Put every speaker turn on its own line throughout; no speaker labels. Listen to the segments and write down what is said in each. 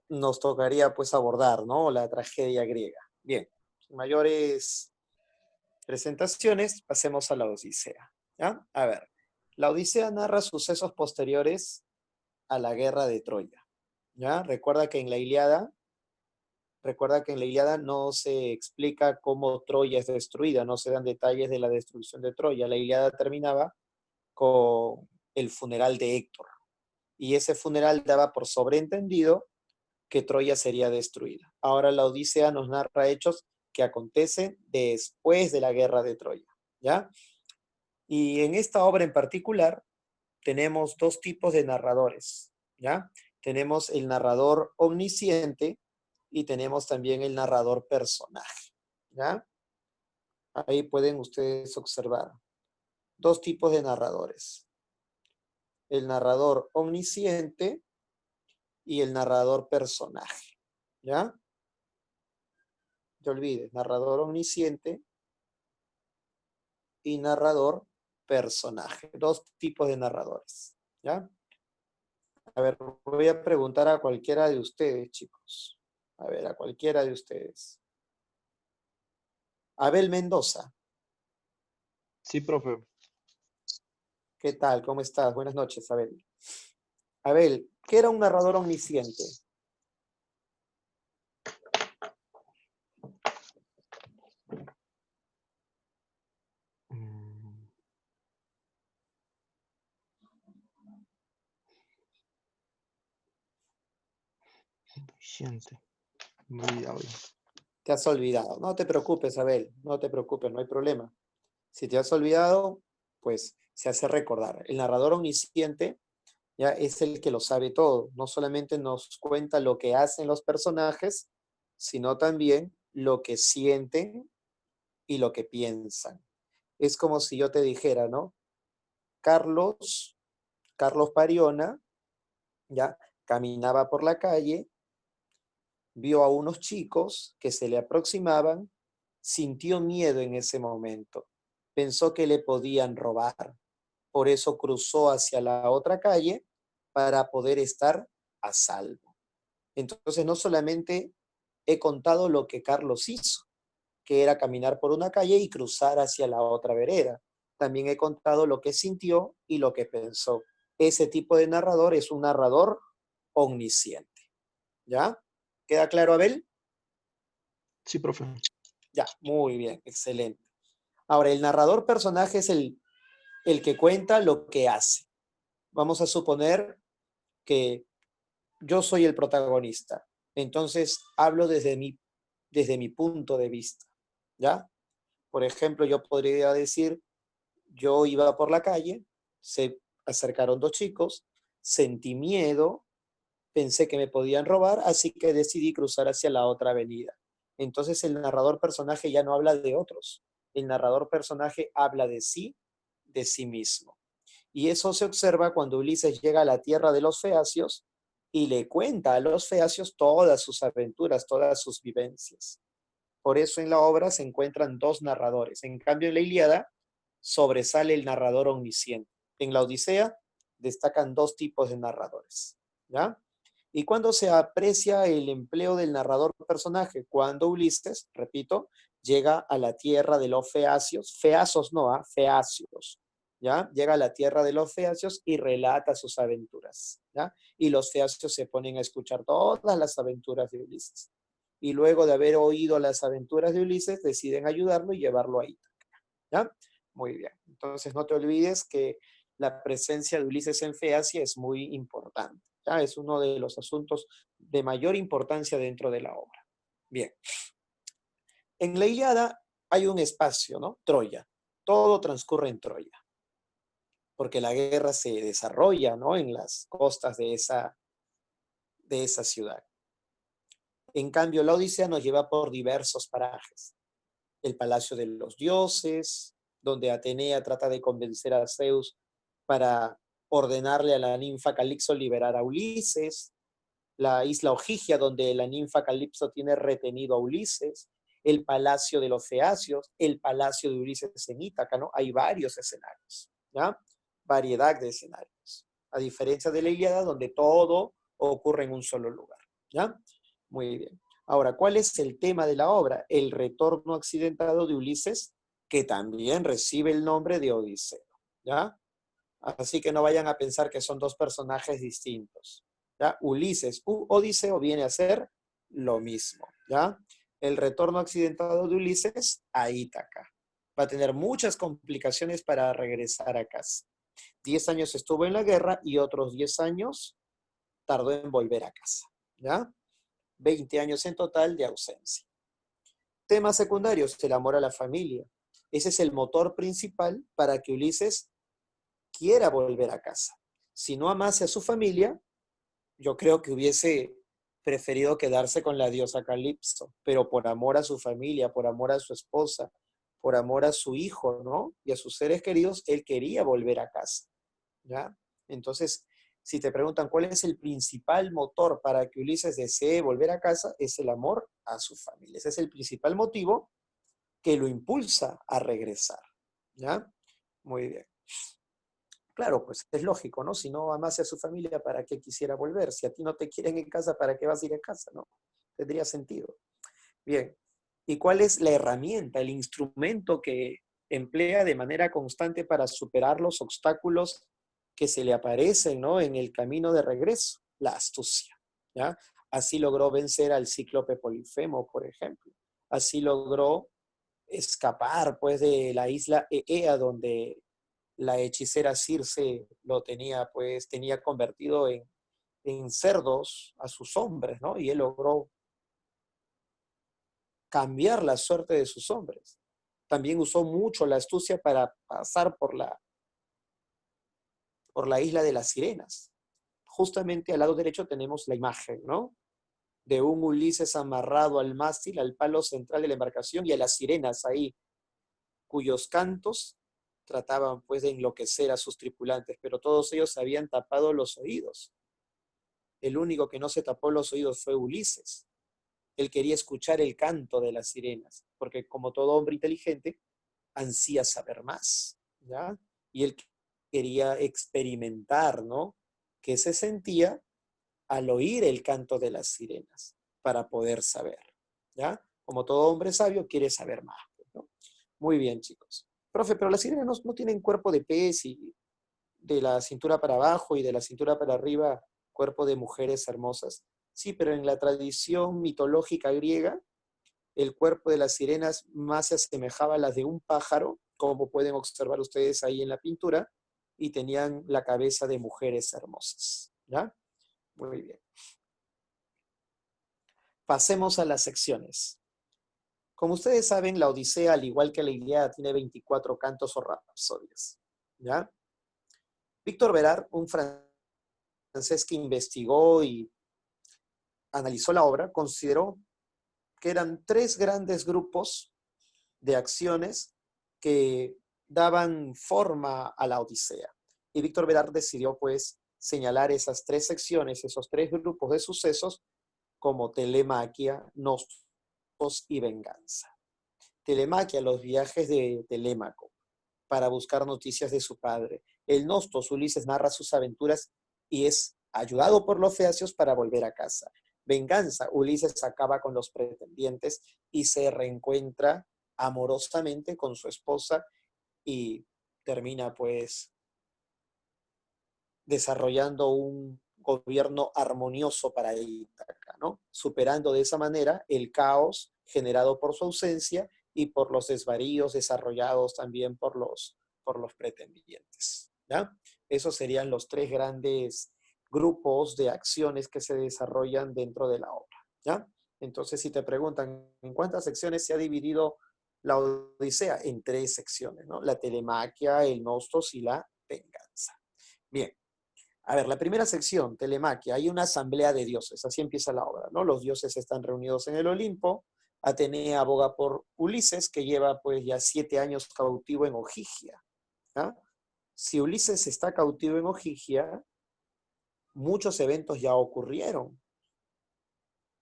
nos tocaría pues abordar, ¿no? La tragedia griega. Bien, sin mayores presentaciones, pasemos a la Odisea. ¿Ya? A ver, la Odisea narra sucesos posteriores a la guerra de Troya. ¿Ya? Recuerda que en la Ilíada no se explica cómo Troya es destruida, no se dan detalles de la destrucción de Troya. La Ilíada terminaba con el funeral de Héctor. Y ese funeral daba por sobreentendido que Troya sería destruida. Ahora la Odisea nos narra hechos que acontecen después de la guerra de Troya, ¿ya? Y en esta obra en particular tenemos dos tipos de narradores, ¿ya? Tenemos el narrador omnisciente y tenemos también el narrador personaje, ¿ya? Ahí pueden ustedes observar dos tipos de narradores. El narrador omnisciente y el narrador personaje, ¿ya? No te olvides, narrador omnisciente y narrador personaje. Dos tipos de narradores, ¿ya? A ver, voy a preguntar a cualquiera de ustedes, chicos. A ver, a cualquiera de ustedes. Abel Mendoza,
Sí, profe.
¿qué tal? ¿Cómo estás? Buenas noches, Abel. Abel, ¿qué era un narrador omnisciente?
Mm, Siente. Me he olvidado ya.
Te has olvidado. No te preocupes, Abel. No te preocupes, no hay problema. Si te has olvidado, pues se hace recordar. El narrador omnisciente ya es el que lo sabe todo. No solamente nos cuenta lo que hacen los personajes, sino también lo que sienten y lo que piensan. Es como si yo te dijera, ¿no? Carlos, Carlos Pariona, ya caminaba por la calle, vio a unos chicos que se le aproximaban, sintió miedo en ese momento, pensó que le podían robar, por eso cruzó hacia la otra calle para poder estar a salvo. Entonces, no solamente he contado lo que Carlos hizo, que era caminar por una calle y cruzar hacia la otra vereda. También he contado lo que sintió y lo que pensó. Ese tipo de narrador es un narrador omnisciente. ¿Ya? ¿Queda claro, Abel?
Sí, profe.
Ya, muy bien, excelente. Ahora, el narrador personaje es el que cuenta lo que hace. Vamos a suponer que yo soy el protagonista. Entonces, hablo desde mi punto de vista. ¿Ya? Por ejemplo, yo podría decir, yo iba por la calle, se acercaron dos chicos, sentí miedo, pensé que me podían robar, así que decidí cruzar hacia la otra avenida. Entonces el narrador personaje ya no habla de otros, el narrador personaje habla de sí mismo. Y eso se observa cuando Ulises llega a la tierra de los feacios y le cuenta a los feacios todas sus aventuras, todas sus vivencias. Por eso en la obra se encuentran dos narradores. En cambio, en la Ilíada sobresale el narrador omnisciente. En la Odisea destacan dos tipos de narradores. ¿Ya? ¿Y cuando se aprecia el empleo del narrador personaje? Cuando Ulises, repito, llega a la tierra de los feacios, feazos no, feacios, ¿ya? Llega a la tierra de los feacios y relata sus aventuras, ¿ya? Y los feacios se ponen a escuchar todas las aventuras de Ulises. Y luego de haber oído las aventuras de Ulises, deciden ayudarlo y llevarlo a Ítaca, ¿ya? Muy bien. Entonces no te olvides que la presencia de Ulises en Feacia es muy importante, ¿ya? Es uno de los asuntos de mayor importancia dentro de la obra. Bien. En la Ilíada hay un espacio, ¿no? Troya. Todo transcurre en Troya, porque la guerra se desarrolla, ¿no? En las costas de esa ciudad. En cambio, la Odisea nos lleva por diversos parajes. El palacio de los dioses, donde Atenea trata de convencer a Zeus para ordenarle a la ninfa Calipso liberar a Ulises, la isla Ogygia, donde la ninfa Calipso tiene retenido a Ulises, el palacio de los Feacios, el palacio de Ulises en Ítaca, ¿no? Hay varios escenarios, ¿ya? Variedad de escenarios. A diferencia de la Ilíada, donde todo ocurre en un solo lugar. ¿Ya? Muy bien. Ahora, ¿cuál es el tema de la obra? El retorno accidentado de Ulises, que también recibe el nombre de Odiseo. ¿Ya? Así que no vayan a pensar que son dos personajes distintos. ¿Ya? Ulises u Odiseo viene a ser lo mismo. ¿Ya? El retorno accidentado de Ulises a Ítaca. Va a tener muchas complicaciones para regresar a casa. 10 años estuvo en la guerra y otros 10 años tardó en volver a casa. ¿Ya? 20 años en total de ausencia. Temas secundarios, el amor a la familia. Ese es el motor principal para que Ulises quiera volver a casa. Si no amase a su familia, yo creo que hubiese preferido quedarse con la diosa Calipso, pero por amor a su familia, por amor a su esposa, por amor a su hijo, ¿no? Y a sus seres queridos, él quería volver a casa, ¿ya? Entonces, si te preguntan cuál es el principal motor para que Ulises desee volver a casa, es el amor a su familia. Ese es el principal motivo que lo impulsa a regresar, ¿ya? Muy bien. Claro, pues es lógico, ¿no? Si no amase a su familia, ¿para qué quisiera volver? Si a ti no te quieren en casa, ¿para qué vas a ir a casa, no? Tendría sentido. Bien. ¿Y cuál es la herramienta, el instrumento que emplea de manera constante para superar los obstáculos que se le aparecen, ¿no? En el camino de regreso? La astucia, ¿ya? Así logró vencer al cíclope Polifemo, por ejemplo. Así logró escapar, pues, de la isla Eea, donde la hechicera Circe lo tenía, pues, tenía convertido en cerdos a sus hombres, ¿no? Y él logró cambiar la suerte de sus hombres. También usó mucho la astucia para pasar por la isla de las sirenas. Justamente al lado derecho tenemos la imagen, ¿no? De un Ulises amarrado al mástil, al palo central de la embarcación y a las sirenas ahí, cuyos cantos trataban pues de enloquecer a sus tripulantes, pero todos ellos se habían tapado los oídos. El único que no se tapó los oídos fue Ulises. Él quería escuchar el canto de las sirenas, porque como todo hombre inteligente, ansía saber más, ¿ya? Y él quería experimentar, ¿no? ¿Qué se sentía al oír el canto de las sirenas para poder saber, ¿ya? Como todo hombre sabio quiere saber más, ¿no? Muy bien, chicos. Profe, pero las sirenas no tienen cuerpo de pez y de la cintura para abajo y de la cintura para arriba, cuerpo de mujeres hermosas. Sí, pero en la tradición mitológica griega, el cuerpo de las sirenas más se asemejaba a las de un pájaro, como pueden observar ustedes ahí en la pintura, y tenían la cabeza de mujeres hermosas. ¿Ya? Muy bien. Pasemos a las secciones. Como ustedes saben, la Odisea, al igual que la Ilíada, tiene 24 cantos o rapsodias. ¿Ya? Víctor Verar, un francés que investigó y analizó la obra, consideró que eran tres grandes grupos de acciones que daban forma a la Odisea. Y Víctor Velar decidió, pues, señalar esas tres secciones, esos tres grupos de sucesos, como telemaquia, nostos y venganza. Telemaquia, los viajes de Telémaco para buscar noticias de su padre. El nostos, Ulises narra sus aventuras y es ayudado por los feacios para volver a casa. Venganza, Ulises acaba con los pretendientes y se reencuentra amorosamente con su esposa y termina pues desarrollando un gobierno armonioso para Ítaca, ¿no? Superando de esa manera el caos generado por su ausencia y por los desvaríos desarrollados también por los pretendientes, ¿ya? Esos serían los tres grandes grupos de acciones que se desarrollan dentro de la obra, ¿ya? Entonces, si te preguntan, ¿en cuántas secciones se ha dividido la Odisea? En tres secciones, ¿no? La telemaquia, el nostos y la venganza. Bien, a ver, la primera sección, telemaquia, hay una asamblea de dioses, así empieza la obra, ¿no? Los dioses están reunidos en el Olimpo, Atenea aboga por Ulises, que lleva pues ya 7 años cautivo en Ojigia, ¿ya? Si Ulises está cautivo en Ojigia, muchos eventos ya ocurrieron.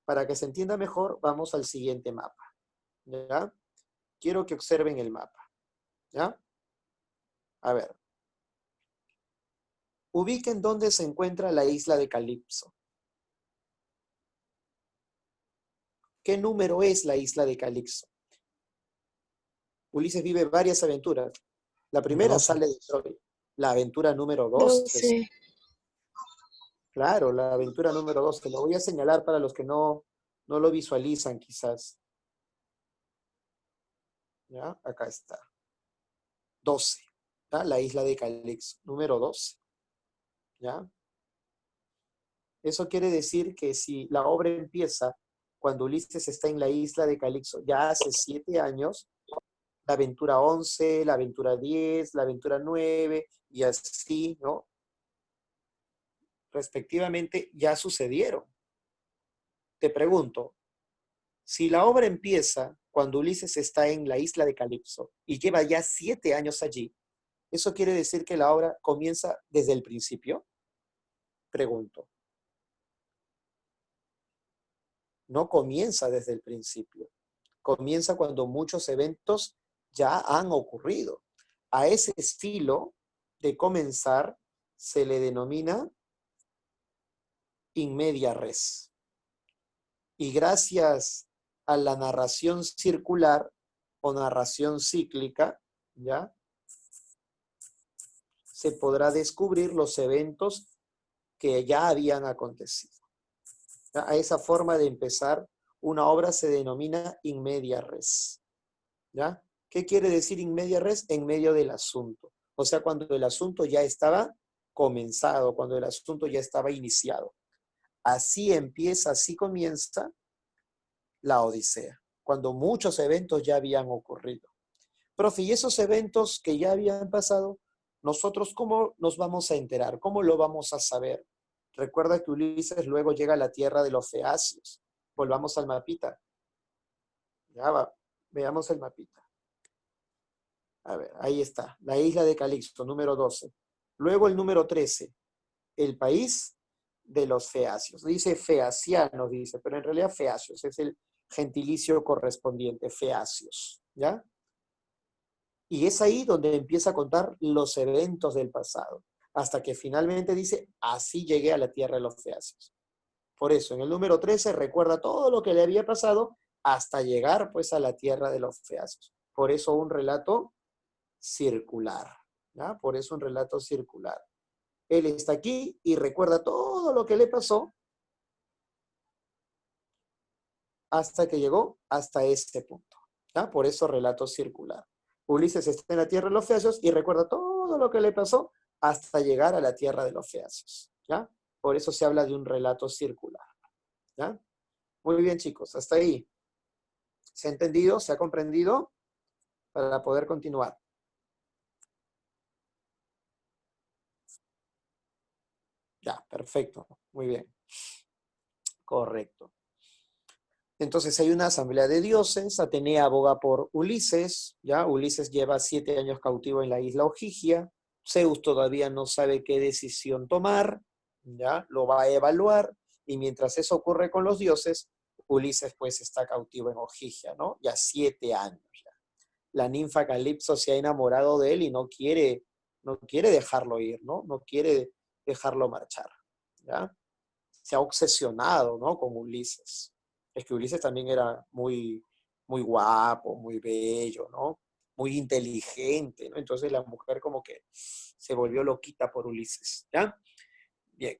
Para que se entienda mejor, vamos al siguiente mapa, ¿ya? Quiero que observen el mapa, ¿ya? A ver, ubiquen dónde se encuentra la isla de Calipso. ¿Qué número es la isla de Calixto? Ulises vive varias aventuras. La primera
12.
sale de Troya. La aventura número 2.
12.
Claro, la aventura número 2. Te lo voy a señalar para los que no lo visualizan quizás. ¿Ya? Acá está. 12. ¿Ya? La isla de Calixto. Número 12. ¿Ya? Eso quiere decir que si la obra empieza cuando Ulises está en la isla de Calixto ya hace 7 años, la aventura 11, la aventura 10, la aventura 9 y así, ¿no? Respectivamente, ya sucedieron. Te pregunto, si la obra empieza cuando Ulises está en la isla de Calipso y lleva ya 7 años allí, ¿eso quiere decir que la obra comienza desde el principio? Pregunto. No comienza desde el principio. Comienza cuando muchos eventos ya han ocurrido. A ese estilo de comenzar se le denomina in media res. Y gracias a la narración circular o narración cíclica, ¿ya? Se podrá descubrir los eventos que ya habían acontecido. ¿Ya? A esa forma de empezar una obra se denomina in media res. ¿Ya? ¿Qué quiere decir in media res? En medio del asunto. O sea, cuando el asunto ya estaba comenzado, cuando el asunto ya estaba iniciado. Así empieza, así comienza la Odisea, cuando muchos eventos ya habían ocurrido. Profe, ¿y esos eventos que ya habían pasado, nosotros cómo nos vamos a enterar? ¿Cómo lo vamos a saber? Recuerda que Ulises luego llega a la tierra de los feacios. Volvamos al mapita. Ya va, veamos el mapita. A ver, ahí está, la isla de Calixto, número 12. Luego el número 13, el país de los feacios. Dice feacianos, dice, pero en realidad feacios, es el gentilicio correspondiente, feacios, ¿ya? Y es ahí donde empieza a contar los eventos del pasado, hasta que finalmente dice, así llegué a la tierra de los feacios. Por eso, en el número 13 recuerda todo lo que le había pasado hasta llegar pues a la tierra de los feacios. Por eso un relato circular, ¿ya? Por eso un relato circular. Él está aquí y recuerda todo lo que le pasó hasta que llegó hasta este punto, ¿ya? Por eso relato circular. Ulises está en la tierra de los feacios y recuerda todo lo que le pasó hasta llegar a la tierra de los feacios, ¿ya? Por eso se habla de un relato circular, ¿ya? Muy bien, chicos, hasta ahí. ¿Se ha entendido? ¿Se ha comprendido? Para poder continuar. Ya, perfecto. Muy bien. Correcto. Entonces hay una asamblea de dioses, Atenea aboga por Ulises, ¿ya? Ulises lleva 7 años cautivo en la isla Ogygia, Zeus todavía no sabe qué decisión tomar, ¿ya? Lo va a evaluar, y mientras eso ocurre con los dioses, Ulises pues está cautivo en Ogygia, ¿no? Ya 7 años ya. La ninfa Calipso se ha enamorado de él y no quiere dejarlo ir, ¿no? No quiere dejarlo marchar, ¿ya? Se ha obsesionado, ¿no? Con Ulises. Es que Ulises también era muy, muy guapo, muy bello, ¿no? Muy inteligente, ¿no? Entonces la mujer como que se volvió loquita por Ulises, ¿ya? Bien.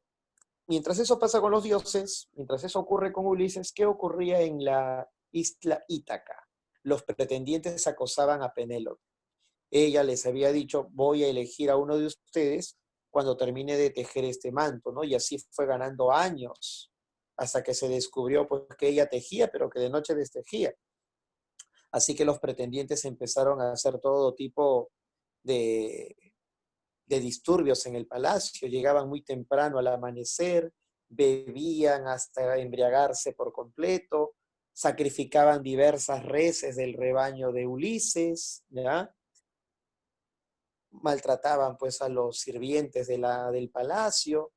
Mientras eso pasa con los dioses, mientras eso ocurre con Ulises, ¿qué ocurría en la isla Ítaca? Los pretendientes acosaban a Penélope. Ella les había dicho, voy a elegir a uno de ustedes cuando termine de tejer este manto, ¿no? Y así fue ganando años, hasta que se descubrió pues, que ella tejía, pero que de noche destejía. Así que los pretendientes empezaron a hacer todo tipo de, de disturbios en el palacio, llegaban muy temprano al amanecer, bebían hasta embriagarse por completo, sacrificaban diversas reses del rebaño de Ulises, ¿ya? Maltrataban pues a los sirvientes del palacio,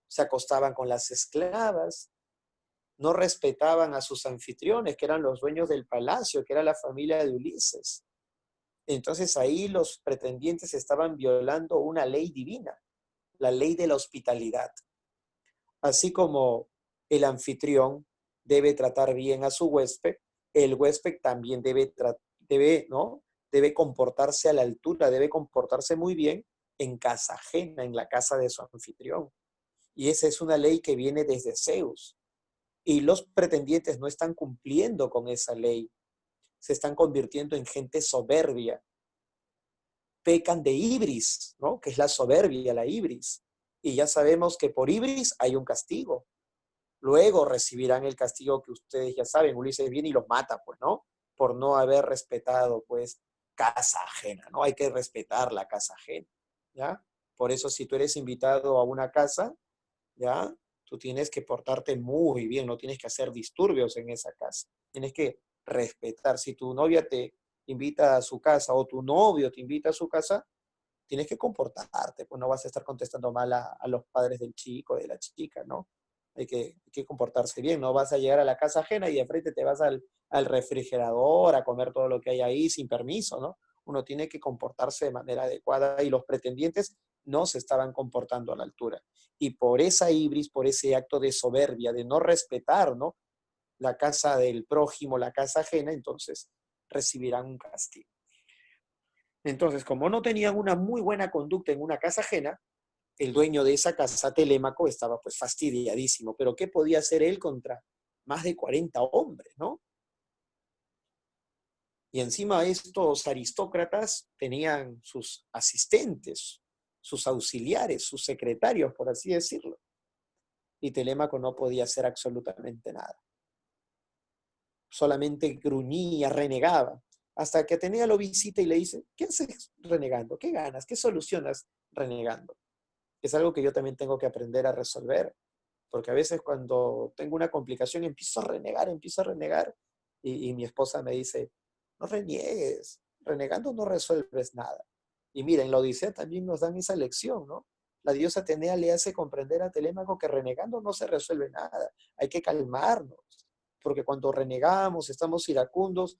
se acostaban con las esclavas, no respetaban a sus anfitriones, que eran los dueños del palacio, que era la familia de Ulises. Entonces ahí los pretendientes estaban violando una ley divina, la ley de la hospitalidad. Así como el anfitrión debe tratar bien a su huésped, el huésped también ¿no? Debe comportarse a la altura, debe comportarse muy bien en casa ajena, en la casa de su anfitrión. Y esa es una ley que viene desde Zeus. Y los pretendientes no están cumpliendo con esa ley. Se están convirtiendo en gente soberbia. Pecan de ibris, ¿no? Que es la soberbia, la ibris. Y ya sabemos que por ibris hay un castigo. Luego recibirán el castigo que ustedes ya saben. Ulises viene y los mata, pues, ¿no? Por no haber respetado, pues, casa ajena, ¿no? Hay que respetar la casa ajena, ¿ya? Por eso, si tú eres invitado a una casa, ¿ya? Tú tienes que portarte muy bien, no tienes que hacer disturbios en esa casa. Tienes que respetar. Si tu novia te invita a su casa o tu novio te invita a su casa, tienes que comportarte, pues no vas a estar contestando mal a los padres del chico, de la chica, ¿no? Hay que comportarse bien, no vas a llegar a la casa ajena y de frente te vas al refrigerador a comer todo lo que hay ahí sin permiso, ¿no? Uno tiene que comportarse de manera adecuada y los pretendientes no se estaban comportando a la altura. Y por esa ibris, por ese acto de soberbia, de no respetar, ¿no? La casa del prójimo, la casa ajena, entonces recibirán un castigo. Entonces, como no tenían una muy buena conducta en una casa ajena, el dueño de esa casa, Telémaco, estaba pues fastidiadísimo. Pero ¿qué podía hacer él contra más de 40 hombres, ¿no? Y encima estos aristócratas tenían sus asistentes, sus auxiliares, sus secretarios, por así decirlo. Y Telémaco no podía hacer absolutamente nada. Solamente gruñía, renegaba, hasta que Atenea lo visita y le dice, ¿qué haces renegando? ¿Qué ganas? ¿Qué solucionas renegando? Es algo que yo también tengo que aprender a resolver, porque a veces cuando tengo una complicación empiezo a renegar, y mi esposa me dice, no reniegues, renegando no resuelves nada. Y mira, en la Odisea también nos dan esa lección, ¿no? La diosa Atenea le hace comprender a Telémaco que renegando no se resuelve nada, hay que calmarnos, porque cuando renegamos, estamos iracundos,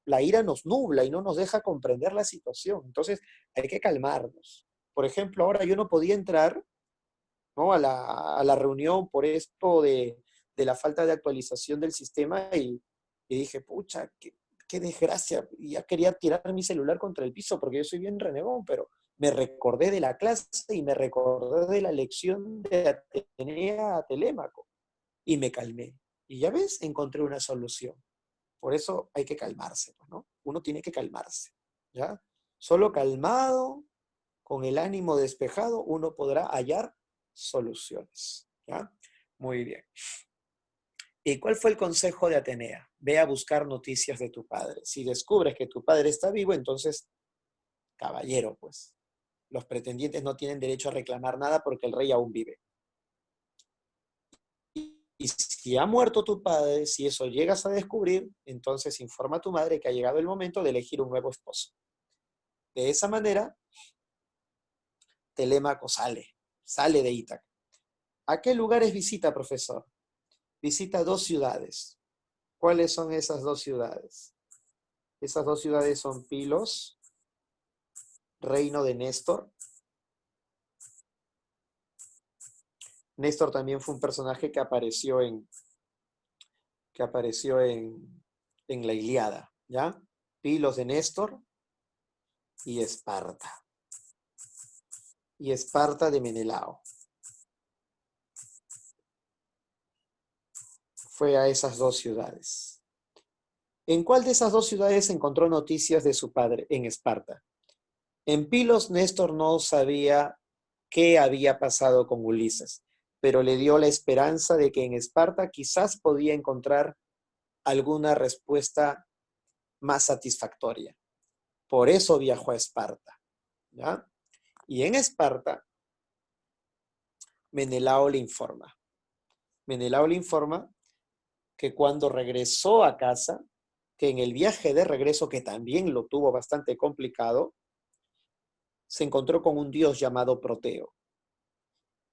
la ira nos nubla y no nos deja comprender la situación. Entonces, hay que calmarnos. Por ejemplo, ahora yo no podía entrar, ¿no? a la reunión por esto de la falta de actualización del sistema y dije, pucha, qué desgracia. Y ya quería tirar mi celular contra el piso porque yo soy bien renegón, pero me recordé de la clase y me recordé de la lección de Atenea a Telémaco y me calmé. Y ya ves, encontré una solución. Por eso hay que calmarse, pues, ¿no? Uno tiene que calmarse, ¿ya? Solo calmado, con el ánimo despejado, uno podrá hallar soluciones, ¿ya? Muy bien. ¿Y cuál fue el consejo de Atenea? Ve a buscar noticias de tu padre. Si descubres que tu padre está vivo, entonces, caballero, pues, los pretendientes no tienen derecho a reclamar nada porque el rey aún vive. Y si ha muerto tu padre, si eso llegas a descubrir, entonces informa a tu madre que ha llegado el momento de elegir un nuevo esposo. De esa manera, Telémaco sale de Ítaca. ¿A qué lugares visita, profesor? Visita 2 ciudades. ¿Cuáles son esas 2 ciudades? Esas 2 ciudades son Pilos, reino de Néstor. Néstor también fue un personaje que apareció en la Ilíada, ¿ya? Pilos de Néstor y Esparta. Y Esparta de Menelao. Fue a esas 2 ciudades. ¿En cuál de esas 2 ciudades encontró noticias de su padre? En Esparta. En Pilos, Néstor no sabía qué había pasado con Ulises, pero le dio la esperanza de que en Esparta quizás podía encontrar alguna respuesta más satisfactoria. Por eso viajó a Esparta, ¿ya? Y en Esparta, Menelao le informa. Menelao le informa que cuando regresó a casa, que en el viaje de regreso, que también lo tuvo bastante complicado, se encontró con un dios llamado Proteo.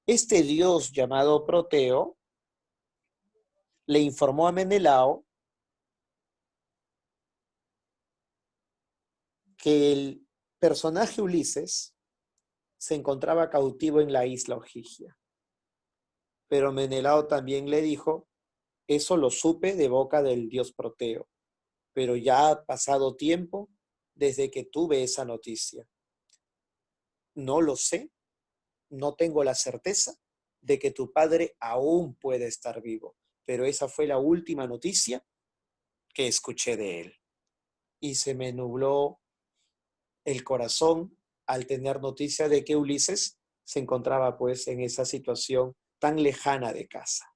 Este dios llamado Proteo le informó a Menelao que el personaje Ulises se encontraba cautivo en la isla Ogygia. Pero Menelao también le dijo, Eso lo supe de boca del dios Proteo, pero ya ha pasado tiempo desde que tuve esa noticia. No lo sé, no tengo la certeza de que tu padre aún puede estar vivo, pero esa fue la última noticia que escuché de él. Y se me nubló el corazón al tener noticia de que Ulises se encontraba pues en esa situación tan lejana de casa.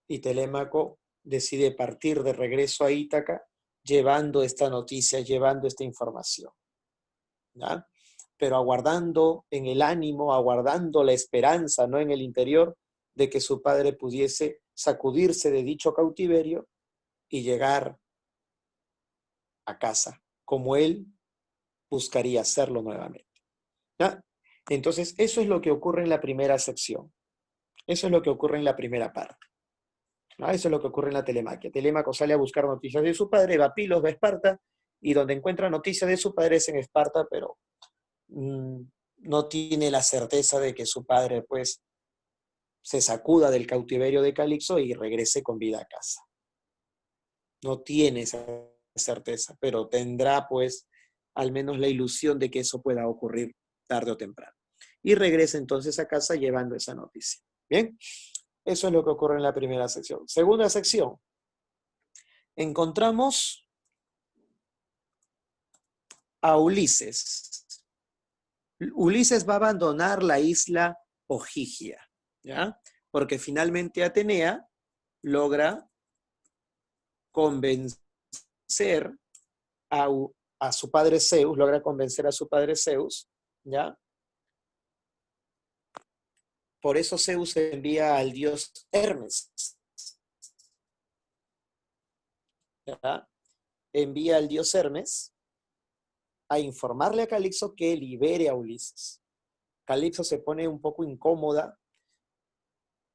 Y Telémaco decide partir de regreso a Ítaca llevando esta noticia, llevando esta información, ¿ya? Pero aguardando en el ánimo, aguardando la esperanza, ¿no? En el interior de que su padre pudiese sacudirse de dicho cautiverio y llegar a casa, como él buscaría hacerlo nuevamente, ¿ya? Entonces, eso es lo que ocurre en la primera sección. Eso es lo que ocurre en la primera parte, ¿no? Eso es lo que ocurre en la Telemaquia. Telémaco sale a buscar noticias de su padre, va a Pilos, va a Esparta, y donde encuentra noticias de su padre es en Esparta, pero no tiene la certeza de que su padre, pues, se sacuda del cautiverio de Calipso y regrese con vida a casa. No tiene esa certeza, pero tendrá, pues, al menos la ilusión de que eso pueda ocurrir tarde o temprano. Y regresa entonces a casa llevando esa noticia. Bien, eso es lo que ocurre en la primera sección. Segunda sección, encontramos a Ulises. Ulises va a abandonar la isla Ogygia, ¿ya? Porque finalmente Atenea logra convencer a su padre Zeus, logra convencer a su padre Zeus, ¿ya? Por eso Zeus envía al dios Hermes, ¿ya? Envía al dios Hermes a informarle a Calipso que libere a Ulises. Calipso se pone un poco incómoda.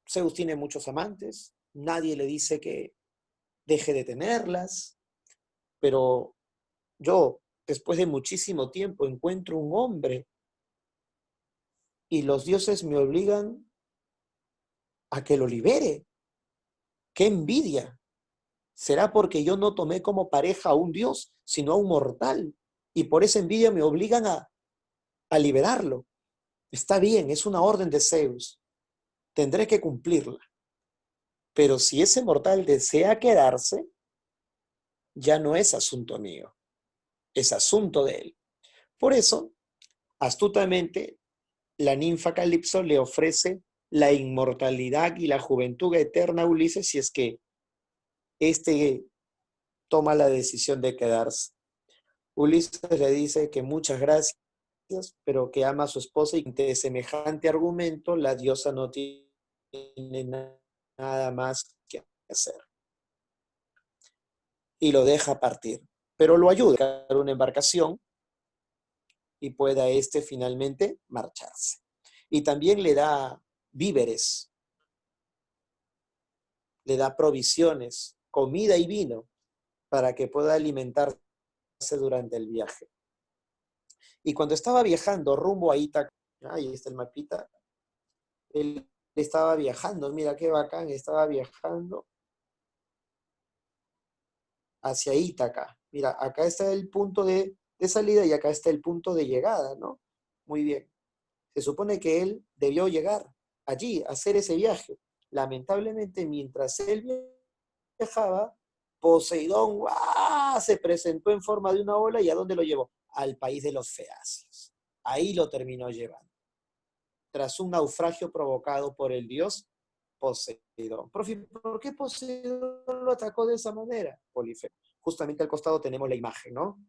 Zeus tiene muchos amantes, nadie le dice que deje de tenerlas, pero yo, después de muchísimo tiempo, encuentro un hombre y los dioses me obligan a que lo libere. ¡Qué envidia! ¿Será porque yo no tomé como pareja a un dios, sino a un mortal? Y por esa envidia me obligan a liberarlo. Está bien, es una orden de Zeus. Tendré que cumplirla. Pero si ese mortal desea quedarse, ya no es asunto mío, es asunto de él. Por eso, astutamente, la ninfa Calipso le ofrece la inmortalidad y la juventud eterna a Ulises si es que éste toma la decisión de quedarse. Ulises le dice que muchas gracias, pero que ama a su esposa y que ante semejante argumento la diosa no tiene nada más que hacer. Y lo deja partir, pero lo ayuda a buscar una embarcación y pueda finalmente marcharse. Y también le da víveres, le da provisiones, comida y vino para que pueda alimentarse durante el viaje. Y cuando estaba viajando rumbo a Ítaca, ahí está el mapita, él estaba viajando, mira qué bacán, estaba viajando hacia Ítaca. Mira, acá está el punto de salida y acá está el punto de llegada, ¿no? Muy bien. Se supone que él debió llegar allí, a hacer ese viaje. Lamentablemente, mientras él viajaba, Poseidón ¡guau!, se presentó en forma de una ola y ¿a dónde lo llevó? Al país de los feacios. Ahí lo terminó llevando, tras un naufragio provocado por el dios Poseidón. Profe, ¿por qué Poseidón lo atacó de esa manera? Polifemo. Justamente al costado tenemos la imagen, ¿no?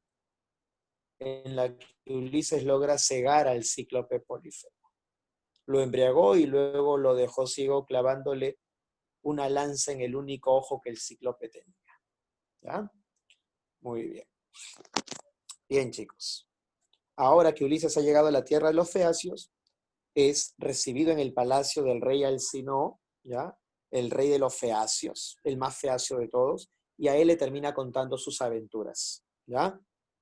En la que Ulises logra cegar al cíclope Polifemo. Lo embriagó y luego lo dejó ciego clavándole una lanza en el único ojo que el cíclope tenía. ¿Ya? Muy bien. Bien, chicos. Ahora que Ulises ha llegado a la tierra de los feacios, es recibido en el palacio del rey Alcinoo, ¿ya? El rey de los feacios, el más feacio de todos, y a él le termina contando sus aventuras, ¿ya?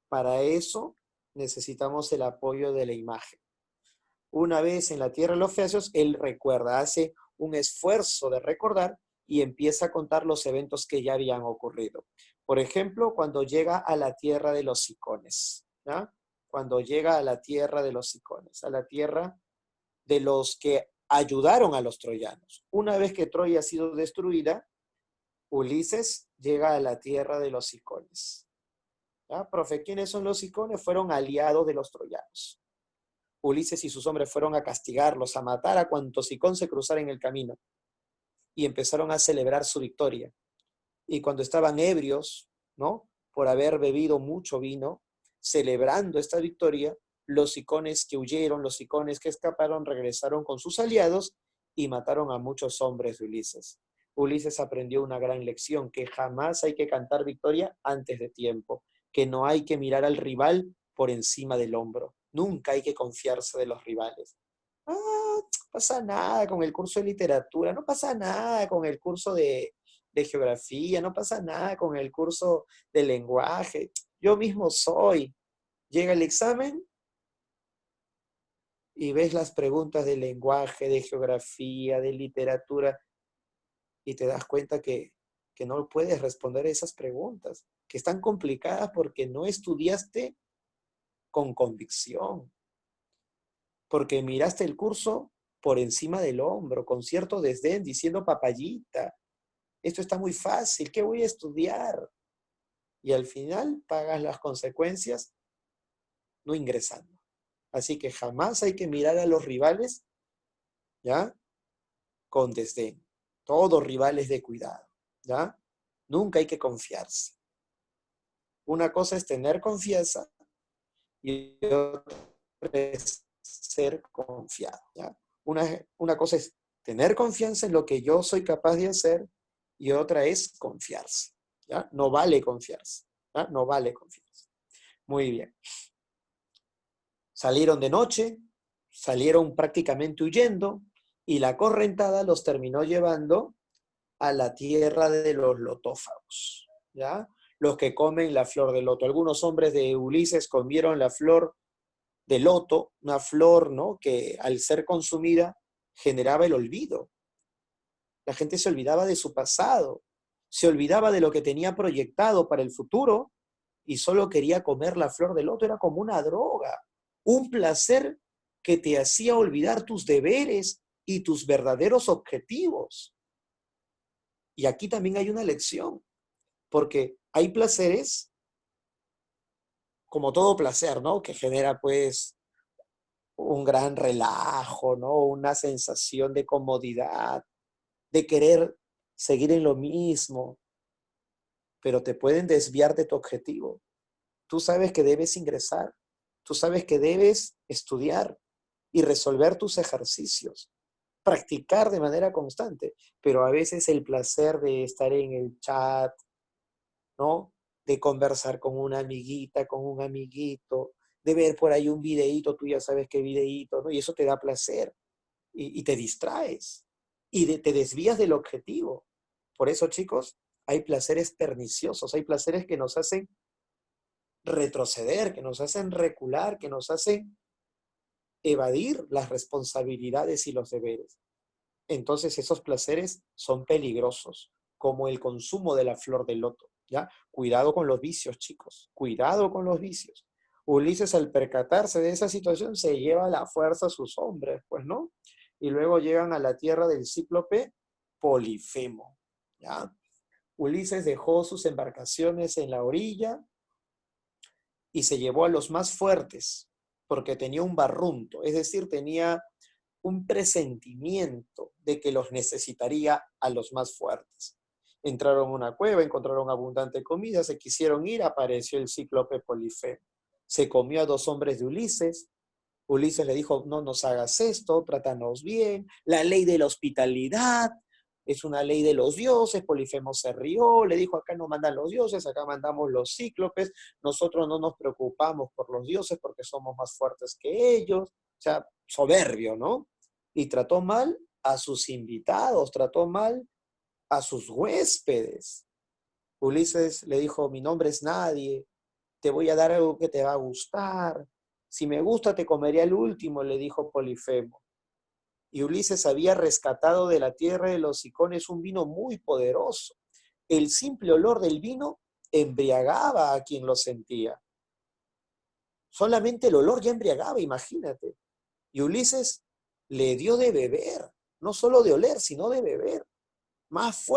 Para eso necesitamos el apoyo de la imagen. Una vez en la tierra de los feacios, él recuerda, hace un esfuerzo de recordar y empieza a contar los eventos que ya habían ocurrido. Por ejemplo, cuando llega a la tierra de los Cicones, ¿ya? Cuando llega a la tierra de los Cicones, a la tierra de los que ayudaron a los troyanos. Una vez que Troya ha sido destruida, Ulises llega a la tierra de los Cicones. ¿Ya? Profe, ¿quiénes son los Cicones? Fueron aliados de los troyanos. Ulises y sus hombres fueron a castigarlos, a matar a cuantos Sicón se cruzara en el camino y empezaron a celebrar su victoria. Y cuando estaban ebrios, ¿no? Por haber bebido mucho vino, celebrando esta victoria, los Cicones que huyeron, los Cicones que escaparon, regresaron con sus aliados y mataron a muchos hombres de Ulises. Ulises aprendió una gran lección, que jamás hay que cantar victoria antes de tiempo, que no hay que mirar al rival por encima del hombro. Nunca hay que confiarse de los rivales. No pasa nada con el curso de literatura, no pasa nada con el curso de geografía, no pasa nada con el curso de lenguaje. Yo mismo soy. Llega el examen y ves las preguntas de lenguaje, de geografía, de literatura, y te das cuenta que no puedes responder esas preguntas, que están complicadas porque no estudiaste con convicción, porque miraste el curso por encima del hombro, con cierto desdén, diciendo papayita, esto está muy fácil, ¿qué voy a estudiar? Y al final pagas las consecuencias no ingresando. Así que jamás hay que mirar a los rivales, ¿ya? Con desdén. Todos rivales de cuidado, ¿ya? Nunca hay que confiarse. Una cosa es tener confianza y otra es ser confiado, ¿ya? Una cosa es tener confianza en lo que yo soy capaz de hacer y otra es confiarse, ¿ya? No vale confiarse, ¿ya? No vale confiarse. Muy bien. Salieron de noche, salieron prácticamente huyendo y la correntada los terminó llevando a la tierra de los lotófagos, ¿ya? Los que comen la flor de loto. Algunos hombres de Ulises comieron la flor de loto, una flor, ¿no? Que al ser consumida generaba el olvido. La gente se olvidaba de su pasado, se olvidaba de lo que tenía proyectado para el futuro y solo quería comer la flor de loto. Era como una droga, un placer que te hacía olvidar tus deberes y tus verdaderos objetivos. Y aquí también hay una lección, porque hay placeres, como todo placer, ¿no? Que genera pues un gran relajo, ¿no? Una sensación de comodidad, de querer seguir en lo mismo, pero te pueden desviar de tu objetivo. Tú sabes que debes ingresar, tú sabes que debes estudiar y resolver tus ejercicios, practicar de manera constante, pero a veces el placer de estar en el chat, ¿no? De conversar con una amiguita, con un amiguito, de ver por ahí un videíto, tú ya sabes qué videíto, ¿no? Y eso te da placer y te distraes y te desvías del objetivo. Por eso, chicos, hay placeres perniciosos, hay placeres que nos hacen retroceder, que nos hacen recular, que nos hacen evadir las responsabilidades y los deberes. Entonces esos placeres son peligrosos, como el consumo de la flor del loto, ¿ya? Cuidado con los vicios, chicos, cuidado con los vicios. Ulises, al percatarse de esa situación, se lleva a la fuerza a sus hombres, pues, ¿no? Y luego llegan a la tierra del cíclope Polifemo, ¿ya? Ulises dejó sus embarcaciones en la orilla y se llevó a los más fuertes, porque tenía un barrunto, es decir, tenía un presentimiento de que los necesitaría a los más fuertes. Entraron a una cueva, encontraron abundante comida, se quisieron ir, apareció el cíclope Polifemo. Se comió a dos hombres de Ulises. Ulises le dijo, no nos hagas esto, trátanos bien, la ley de la hospitalidad es una ley de los dioses. Polifemo se rió, le dijo, acá no mandan los dioses, acá mandamos los cíclopes, nosotros no nos preocupamos por los dioses porque somos más fuertes que ellos. O sea, soberbio, ¿no? Y trató mal a sus invitados, trató mal a sus huéspedes. Ulises le dijo, mi nombre es nadie, te voy a dar algo que te va a gustar. Si me gusta, te comeré el último, le dijo Polifemo. y Ulises había rescatado de la tierra de los Sicones un vino muy poderoso. El simple olor del vino embriagaba a quien lo sentía. Solamente el olor ya embriagaba, imagínate. Y Ulises le dio de beber, no solo de oler, sino de beber. Más fuerte